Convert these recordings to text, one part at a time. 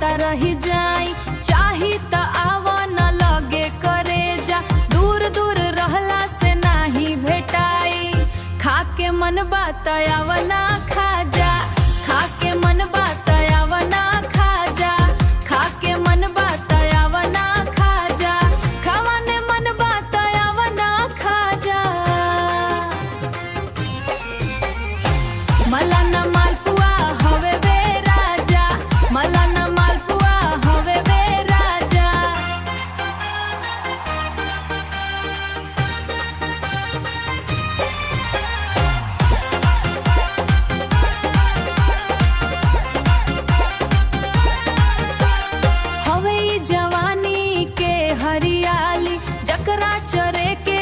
पता रही जाई, चाही त आवा न लगे करे जा, दूर दूर रहला से नाही भेटाई। खाके मन बात आवना खा जा, खाके मन बात आवना खा जा, खाके मन बात आवना खा जा, खावाने मन बात आवना खा जा। मलाना मालपुआ हवे बे राजा, मलाना मालपुआ हवे बे राजा। हवे ई जवानी के हरियाली, जकरा चरे के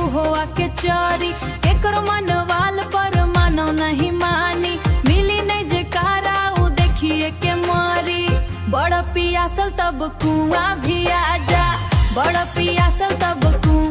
उहोआ के चरी, केकरो मनवाल पर मानो नहीं मानी, मिली नहीं जेकारा उ देखिए के मारी। बड़ पियासल तब कुआं भी आजा, बड़ पियासल तब कुआं